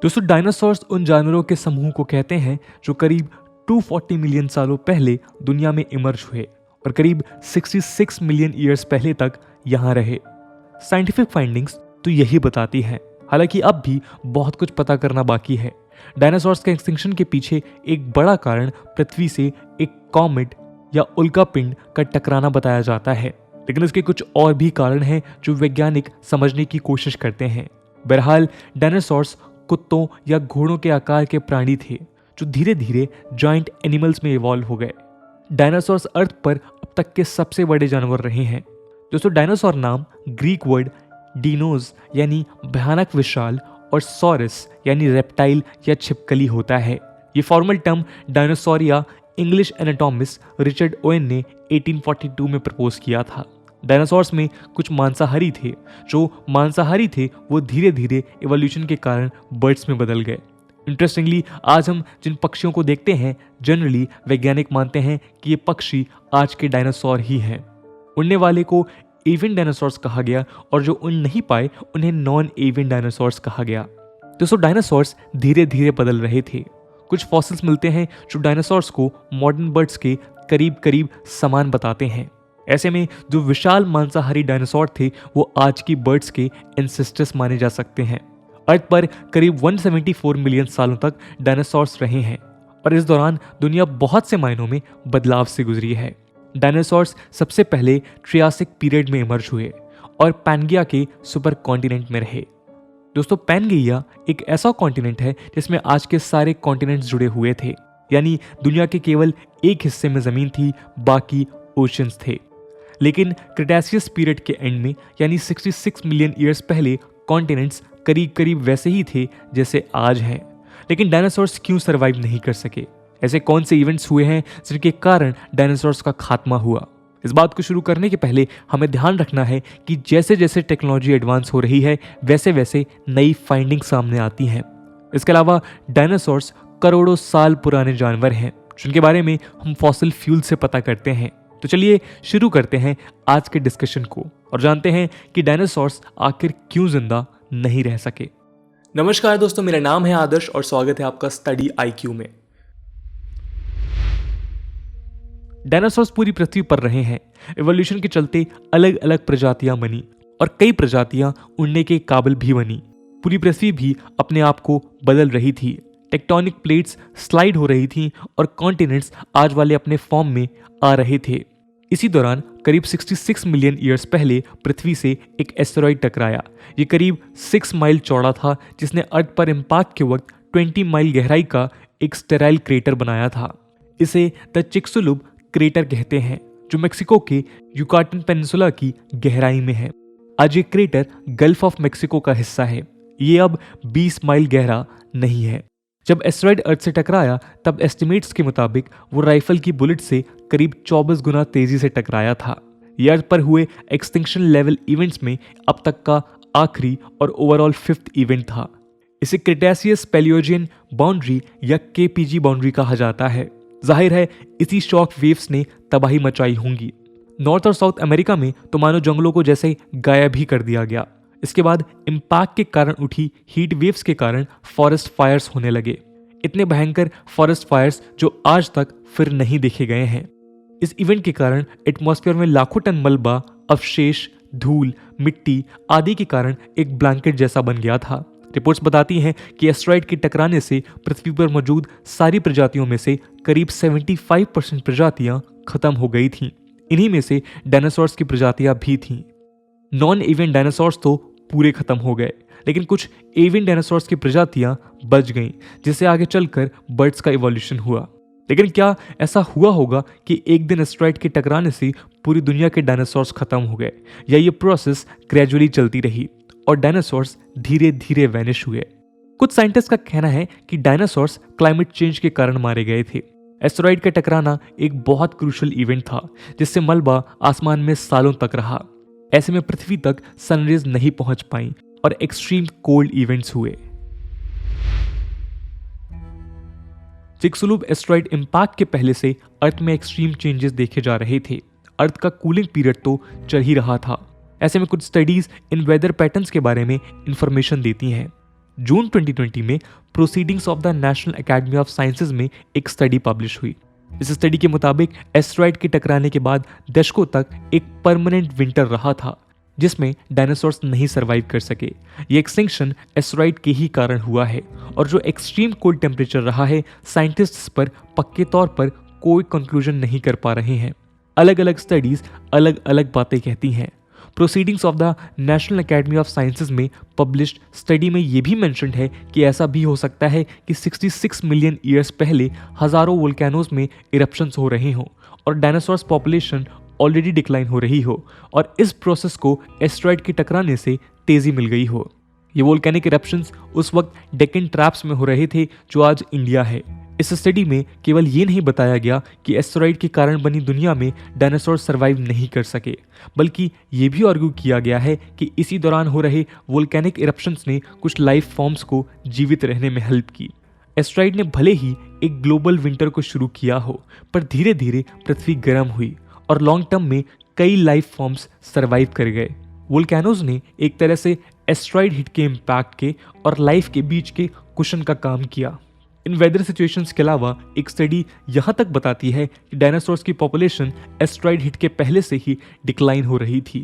दोस्तों डायनासोर्स उन जानवरों के समूह को कहते हैं जो करीब 240 मिलियन सालों पहले दुनिया में इमर्ज हुए और करीब 66 मिलियन ईयर्स पहले तक यहाँ रहे। साइंटिफिक फाइंडिंग्स तो यही बताती हैं, हालांकि अब भी बहुत कुछ पता करना बाकी है। डायनासोर्स के एक्सटिंक्शन के पीछे एक बड़ा कारण पृथ्वी से एक कॉमेट या उल्कापिंड का टकराना बताया जाता है, लेकिन इसके कुछ और भी कारण हैं जो वैज्ञानिक समझने की कोशिश करते हैं। बहरहाल डायनासोर्स कुत्तों या घोड़ों के आकार के प्राणी थे जो धीरे धीरे जॉइंट एनिमल्स में इवॉल्व हो गए। डायनासोर्स अर्थ पर अब तक के सबसे बड़े जानवर रहे हैं। दोस्तों डायनासोर नाम ग्रीक वर्ड डीनोज यानी भयानक विशाल और सॉरस यानी रेप्टाइल या छिपकली होता है। ये formal term dinosauria English anatomist Richard Owen ने 1842 में प्रपोज किया था। डायनासोर्स में कुछ मांसाहारी थे। जो मांसाहारी थे वो धीरे धीरे इवोल्यूशन के कारण बर्ड्स में बदल गए। इंटरेस्टिंगली आज हम जिन पक्षियों को देखते हैं जनरली वैज्ञानिक मानते हैं कि ये पक्षी आज के डायनासोर ही हैं। उड़ने वाले को एवियन डायनासोर्स कहा गया और जो उड़ नहीं पाए उन्हें नॉन एवियन डायनासोर्स कहा गया। दोस्तों डायनासोर्स धीरे धीरे बदल रहे थे। कुछ फॉसिल्स मिलते हैं जो डायनासोर्स को मॉडर्न बर्ड्स के करीब करीब समान बताते हैं। ऐसे में जो विशाल मांसाहारी डायनासोर थे वो आज की बर्ड्स के एंसेस्टर्स माने जा सकते हैं। अर्थ पर करीब 174 मिलियन सालों तक डायनासोर्स रहे हैं और इस दौरान दुनिया बहुत से मायनों में बदलाव से गुजरी है। डायनासोर्स सबसे पहले ट्रियासिक पीरियड में इमर्ज हुए और पैनगिया के सुपर कॉन्टिनेंट में रहे। दोस्तों पैनगिया एक ऐसा कॉन्टिनेंट है जिसमें आज के सारे कॉन्टिनेंट्स जुड़े हुए थे, यानी दुनिया के केवल एक हिस्से में जमीन थी, बाकी ओशंस थे। लेकिन क्रिटेशियस पीरियड के एंड में यानी 66 मिलियन ईयर्स पहले कॉन्टिनेंट्स करीब करीब वैसे ही थे जैसे आज हैं। लेकिन डायनासोर्स क्यों सरवाइव नहीं कर सके? ऐसे कौन से इवेंट्स हुए हैं जिनके कारण डायनासोर्स का खात्मा हुआ? इस बात को शुरू करने के पहले हमें ध्यान रखना है कि जैसे जैसे टेक्नोलॉजी एडवांस हो रही है वैसे वैसे नई फाइंडिंग सामने आती हैं। इसके अलावा डायनासोर्स करोड़ों साल पुराने जानवर हैं जिनके बारे में हम फॉसिल फ्यूल से पता करते हैं। तो चलिए शुरू करते हैं आज के डिस्कशन को और जानते हैं कि डायनासोर्स आखिर क्यों जिंदा नहीं रह सके। नमस्कार दोस्तों, मेरा नाम है आदर्श और स्वागत है आपका स्टडी IQ में। डायनासोर्स पूरी पृथ्वी पर रहे हैं। इवोल्यूशन के चलते अलग अलग प्रजातियां बनी और कई प्रजातियां उड़ने के काबिल भी बनी। पूरी पृथ्वी भी अपने आप को बदल रही थी। टेक्टोनिक प्लेट्स स्लाइड हो रही थीं और कॉन्टिनेंट्स आज वाले अपने फॉर्म में आ रहे थे। इसी दौरान करीब 66 मिलियन ईयर्स पहले पृथ्वी से एक एस्टेरॉइड टकराया। ये करीब 6 माइल चौड़ा था जिसने अर्थ पर इम्पैक्ट के वक्त 20 माइल गहराई का एक स्टेराइल क्रेटर बनाया था। इसे द चिक्सुलुब क्रेटर कहते हैं जो मेक्सिको के युकाटन पेनिनसुला की गहराई में है। आज ये क्रेटर गल्फ ऑफ मेक्सिको का हिस्सा है। ये अब 20 माइल गहरा नहीं है। जब एस्टेरॉइड अर्थ से टकराया तब एस्टिमेट्स के मुताबिक वो राइफल की बुलेट से करीब 24 गुना तेजी से टकराया था। ये अर्थ पर हुए एक्सटिंक्शन लेवल इवेंट्स में अब तक का आखिरी और ओवरऑल 5th इवेंट था। इसे क्रिटेशियस पैलियोजियन बाउंड्री या KPG बाउंड्री कहा जाता है। जाहिर है इसी शॉक वेव्स ने तबाही मचाई होंगी। नॉर्थ और साउथ अमेरिका में तो मानो जंगलों को जैसे गायब ही कर दिया गया। इसके बाद इम्पैक्ट के कारण उठी हीट वेव्स के कारण फॉरेस्ट फायर्स होने लगे। इतने भयंकर फॉरेस्ट फायर्स जो आज तक फिर नहीं देखे गए हैं। इस इवेंट के कारण एटमॉस्फेयर में लाखों टन मलबा, अवशेष, धूल, मिट्टी आदि के कारण एक ब्लैंकेट जैसा बन गया था। रिपोर्ट्स बताती हैं कि एस्टेरॉइड के टकराने से पृथ्वी पर मौजूद सारी प्रजातियों में से करीब 75% प्रजातियां खत्म हो गई थीं। इन्हीं में से डायनासोर्स की प्रजातियां भी थीं। नॉन एवियन डायनासोर्स तो पूरे खत्म हो गए, लेकिन कुछ एवियन डायनासोर्स की प्रजातियां बच गईं, जिससे आगे चलकर बर्ड्स का इवोल्यूशन हुआ। लेकिन क्या ऐसा हुआ होगा कि एक दिन एस्टेरॉइड के टकराने से पूरी दुनिया के डायनासोर्स खत्म हो गए, या ये प्रोसेस ग्रेजुअली चलती रही और डायनासोर्स धीरे धीरे वैनिश हुए? कुछ साइंटिस्ट का कहना है कि डायनासोर्स क्लाइमेट चेंज के कारण मारे गए थे। एस्टेरॉइड का टकराना एक बहुत क्रूशियल इवेंट था जिससे मलबा आसमान में सालों तक रहा। ऐसे में पृथ्वी तक सनरेज नहीं पहुंच पाई और एक्सट्रीम कोल्ड इवेंट्स हुए। चिक्सुलुब एस्टेरॉइड इम्पैक्ट के पहले से अर्थ में एक्सट्रीम चेंजेस देखे जा रहे थे। अर्थ का कूलिंग पीरियड तो चल ही रहा था। ऐसे में कुछ स्टडीज इन वेदर पैटर्न्स के बारे में इंफॉर्मेशन देती हैं। जून 2020 में proceedings of the national academy of sciences में एक स्टडी पब्लिश हुई। इस स्टडी के मुताबिक एस्टेरॉयड के टकराने के बाद दशकों तक एक परमानेंट विंटर रहा था जिसमें डायनासोर्स नहीं सरवाइव कर सके। ये एक्सटिंक्शन एस्टेरॉयड के ही कारण हुआ है और जो एक्सट्रीम कोल्ड टेम्परेचर रहा है, साइंटिस्ट्स पर पक्के तौर पर कोई कंक्लूजन नहीं कर पा रहे हैं। अलग अलग स्टडीज अलग अलग बातें कहती हैं। Proceedings of the national academy of sciences में पब्लिश्ड स्टडी में यह भी मेंशन्ड है कि ऐसा भी हो सकता है कि 66 मिलियन ईयर्स पहले हजारों वोल्केनोज में इरप्शंस हो रहे हों और डायनासोर्स पॉपुलेशन ऑलरेडी डिक्लाइन हो रही हो और इस प्रोसेस को एस्टेरॉयड के टकराने से तेजी मिल गई हो। ये वोल्केनिक इरप्शंस उस वक्त डेक्कन ट्रैप्स में हो रहे थे जो आज इंडिया है। इस स्टडी में केवल ये नहीं बताया गया कि एस्टेरॉयड के कारण बनी दुनिया में डायनासोर सर्वाइव नहीं कर सके, बल्कि ये भी आर्ग्यू किया गया है कि इसी दौरान हो रहे वोल्केनिक इरप्शंस ने कुछ लाइफ फॉर्म्स को जीवित रहने में हेल्प की। एस्टेरॉयड ने भले ही एक ग्लोबल विंटर को शुरू किया हो, पर धीरे धीरे पृथ्वी गर्म हुई और लॉन्ग टर्म में कई लाइफ फॉर्म्स सर्वाइव कर गए। वोल्केनोज ने एक तरह से एस्टेरॉयड हिट के इम्पैक्ट के और लाइफ के बीच के कुशन का काम किया। इन वेदर सिचुएशंस के अलावा एक स्टडी यहां तक बताती है कि डायनासोर्स की पॉपुलेशन एस्टेरॉयड हिट के पहले से ही डिक्लाइन हो रही थी।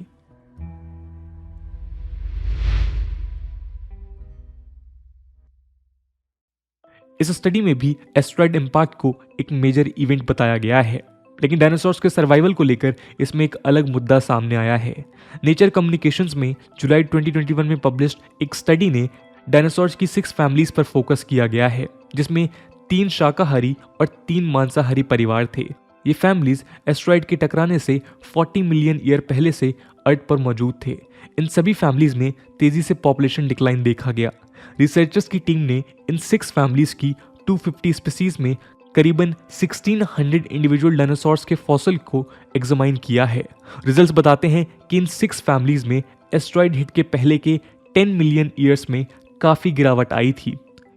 इस स्टडी में भी एस्टेरॉयड इम्पैक्ट को एक मेजर इवेंट बताया गया है, लेकिन डायनासोर्स के सर्वाइवल को लेकर इसमें एक अलग मुद्दा सामने आया है। नेचर कम्युनिकेशंस में जुलाई 2021 में पब्लिश्ड एक स्टडी ने डायनासोर्स की 6 फैमिलीज पर फोकस किया गया है, जिसमें 3 शाकाहारी और 3 मांसाहारी परिवार थे। ये फैमिलीज एस्टेरॉयड के टकराने से 40 मिलियन ईयर पहले से अर्थ पर मौजूद थे। इन सभी फैमिलीज में तेजी से पॉपुलेशन डिक्लाइन देखा गया। रिसर्चर्स की टीम ने इन 6 फैमिलीज की 250 स्पीसीज में करीबन 1600 इंडिविजुअल डायनासोर्स के फॉसिल को एग्जामाइन किया है। रिजल्ट्स बताते हैं कि इन 6 फैमिलीज में एस्टेरॉयड हिट के पहले के 10 मिलियन ईयर्स में काफ़ी गिरावट आई थी।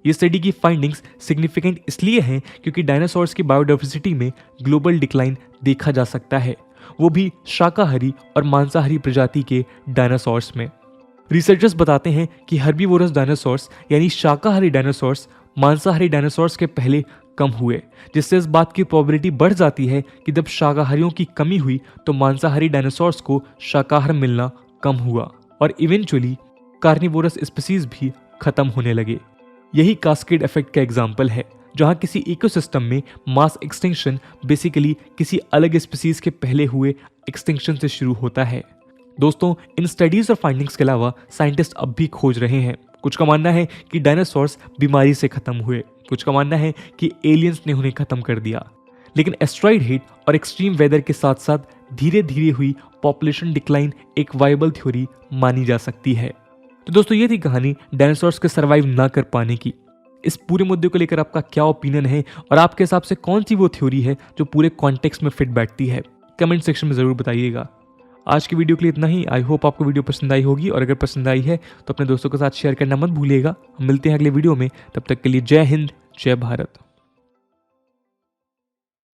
ये स्टडी की फाइंडिंग्स सिग्निफिकेंट इसलिए हैं क्योंकि डायनासोर्स की बायोडाइवर्सिटी में ग्लोबल डिक्लाइन देखा जा सकता है, वो भी शाकाहारी और मांसाहारी प्रजाति के डायनासोर्स में। रिसर्चर्स बताते हैं कि हर्बीवोरस डायनासोर्स यानी शाकाहारी डायनासोर्स मांसाहारी डायनासोर्स के पहले कम हुए, जिससे इस बात की प्रोबेबिलिटी बढ़ जाती है कि जब शाकाहारियों की कमी हुई तो मांसाहारी डायनासोर्स को शाकाहार मिलना कम हुआ और इवेंचुअली कार्निवोरस स्पीसीज भी खत्म होने लगे। यही कास्केड इफेक्ट का एग्जाम्पल है, जहां किसी इकोसिस्टम में मास एक्सटिंक्शन बेसिकली किसी अलग स्पीसीज के पहले हुए एक्सटिंक्शन से शुरू होता है। दोस्तों, इन स्टडीज और फाइंडिंग्स के अलावा साइंटिस्ट अब भी खोज रहे हैं। कुछ का मानना है कि डायनासोर्स बीमारी से खत्म हुए, कुछ का मानना है कि एलियंस ने उन्हें खत्म कर दिया। लेकिन एस्टेरॉयड हिट और एक्सट्रीम वेदर के साथ साथ धीरे धीरे हुई पॉपुलेशन डिक्लाइन एक वायबल थ्योरी मानी जा सकती है। तो दोस्तों, ये थी कहानी डायनासोर्स के सर्वाइव ना कर पाने की। इस पूरे मुद्दे को लेकर आपका क्या ओपिनियन है और आपके हिसाब से कौन सी वो थ्योरी है जो पूरे कॉन्टेक्स्ट में फिट बैठती है? कमेंट सेक्शन में ज़रूर बताइएगा। आज की वीडियो के लिए इतना ही। आई होप आपको वीडियो पसंद आई होगी और अगर पसंद आई है तो अपने दोस्तों के साथ शेयर करना मत भूलिएगा। हम मिलते हैं अगले वीडियो में, तब तक के लिए जय हिंद, जय भारत।